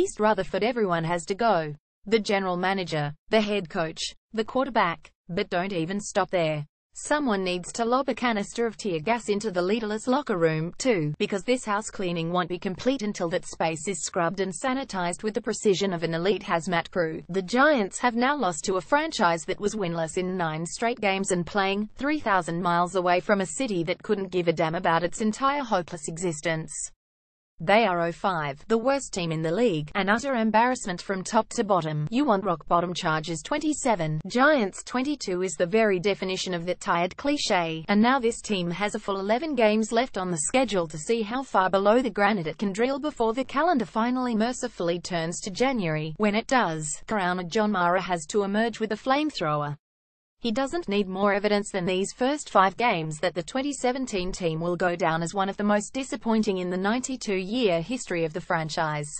least Rutherford. Everyone has to go. The general manager, the head coach, the quarterback. But don't even stop there. Someone needs to lob a canister of tear gas into the leaderless locker room, too, because this house cleaning won't be complete until that space is scrubbed and sanitized with the precision of an elite hazmat crew. The Giants have now lost to a franchise that was winless in 9 straight games and playing 3,000 miles away from a city that couldn't give a damn about its entire hopeless existence. They are 0-5, the worst team in the league, an utter embarrassment from top to bottom. You want rock bottom. Chargers 27, Giants 22 is the very definition of that tired cliche, and now this team has a full 11 games left on the schedule to see how far below the granite it can drill before the calendar finally mercifully turns to January. When it does, Crown John Mara has to emerge with a flamethrower. He doesn't need more evidence than these first 5 games that the 2017 team will go down as one of the most disappointing in the 92-year history of the franchise.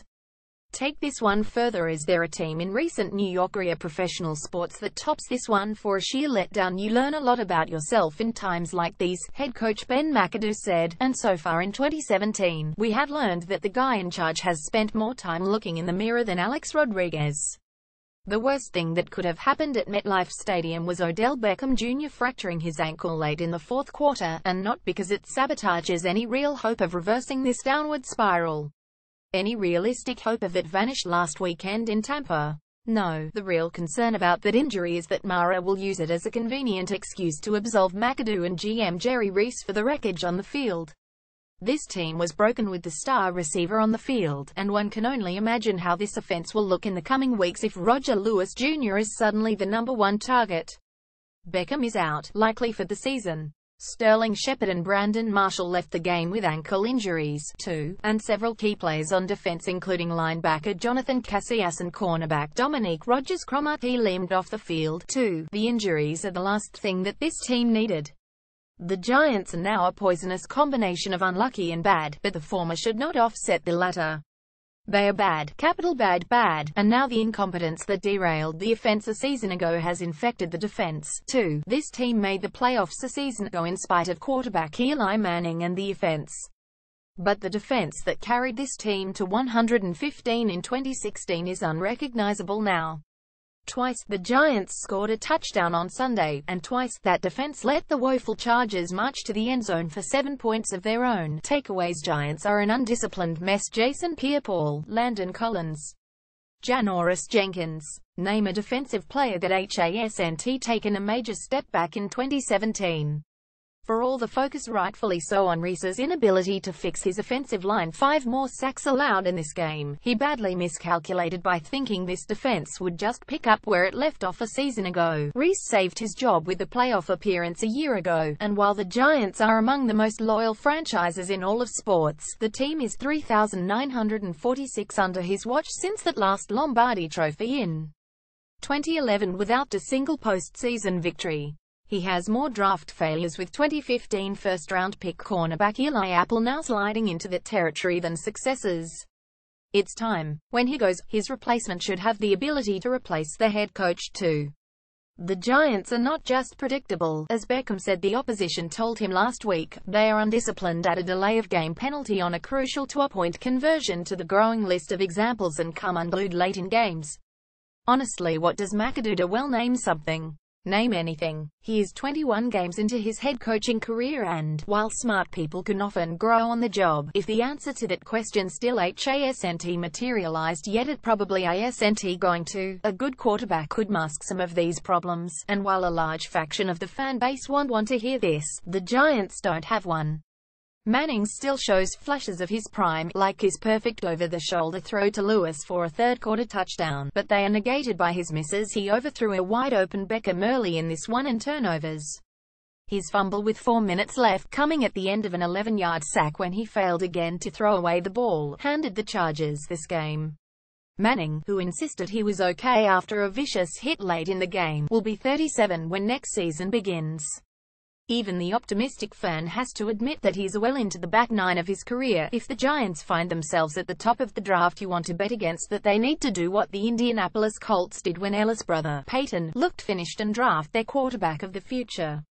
Take this one further. Is there a team in recent New York area professional sports that tops this one for a sheer letdown? You learn a lot about yourself in times like these, head coach Ben McAdoo said, and so far in 2017, we have learned that the guy in charge has spent more time looking in the mirror than Alex Rodriguez. The worst thing that could have happened at MetLife Stadium was Odell Beckham Jr. fracturing his ankle late in the fourth quarter, and not because it sabotages any real hope of reversing this downward spiral. Any realistic hope of it vanished last weekend in Tampa. No, the real concern about that injury is that Mara will use it as a convenient excuse to absolve McAdoo and GM Jerry Reese for the wreckage on the field. This team was broken with the star receiver on the field, and one can only imagine how this offense will look in the coming weeks if Roger Lewis Jr. is suddenly the #1 target. Beckham is out, likely for the season. Sterling Shepard and Brandon Marshall left the game with ankle injuries, too, and several key players on defense including linebacker Jonathan Casillas and cornerback Dominique Rodgers-Cromartie limped off the field, too. The injuries are the last thing that this team needed. The Giants are now a poisonous combination of unlucky and bad, but the former should not offset the latter. They are bad, capital bad, and now the incompetence that derailed the offense a season ago has infected the defense, too. This team made the playoffs a season ago in spite of quarterback Eli Manning and the offense. But the defense that carried this team to 115 in 2016 is unrecognizable now. Twice, the Giants scored a touchdown on Sunday, and twice, that defense let the woeful Chargers march to the end zone for 7 points of their own. Takeaways: Giants are an undisciplined mess. Jason Pierre-Paul, Landon Collins, Janoris Jenkins. Name a defensive player that hasn't taken a major step back in 2017. For all the focus rightfully so on Reese's inability to fix his offensive line, 5 more sacks allowed in this game. He badly miscalculated by thinking this defense would just pick up where it left off a season ago. Reese saved his job with the playoff appearance a year ago, and while the Giants are among the most loyal franchises in all of sports, the team is 3,946 under his watch since that last Lombardi Trophy in 2011 without a single postseason victory. He has more draft failures, with 2015 first-round pick cornerback Eli Apple now sliding into that territory than successes. It's time. When he goes, his replacement should have the ability to replace the head coach too. The Giants are not just predictable, as Beckham said the opposition told him last week. They are undisciplined at a delay of game penalty on a crucial 2-point conversion to the growing list of examples and come unglued late in games. Honestly, what does McAdoo do? Well, name something. Name anything. He is 21 games into his head coaching career, and, while smart people can often grow on the job, if the answer to that question still hasn't materialized yet, it probably isn't going to. A good quarterback could mask some of these problems, and while a large faction of the fan base won't want to hear this, the Giants don't have one. Manning still shows flashes of his prime, like his perfect over-the-shoulder throw to Lewis for a third-quarter touchdown, but they are negated by his misses. He overthrew a wide-open Beckham early in this one and turnovers. His fumble with 4 minutes left, coming at the end of an 11-yard sack when he failed again to throw away the ball, handed the Chargers this game. Manning, who insisted he was okay after a vicious hit late in the game, will be 37 when next season begins. Even the optimistic fan has to admit that he's well into the back 9 of his career. If the Giants find themselves at the top of the draft, you want to bet against that. They need to do what the Indianapolis Colts did when Ellis' brother, Peyton, looked finished and draft their quarterback of the future.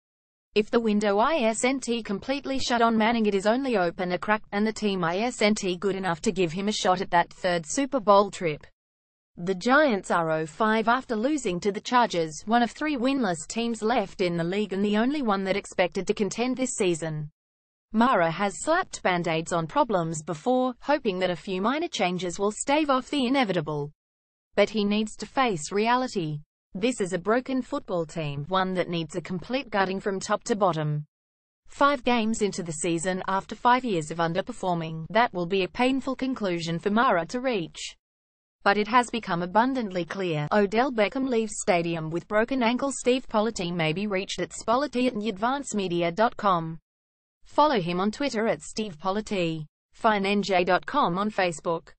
If the window isn't completely shut on Manning, it is only open a crack, and the team isn't good enough to give him a shot at that third Super Bowl trip. The Giants are 0-5 after losing to the Chargers, one of 3 winless teams left in the league and the only one that expected to contend this season. Mara has slapped band-aids on problems before, hoping that a few minor changes will stave off the inevitable. But he needs to face reality. This is a broken football team, one that needs a complete gutting from top to bottom. 5 games into the season, after 5 years of underperforming, that will be a painful conclusion for Mara to reach. But it has become abundantly clear, Odell Beckham leaves stadium with broken ankle. Steve Politi may be reached at politi@advancemedia.com. Follow him on Twitter at Steve Politi. FineNJ.com on Facebook.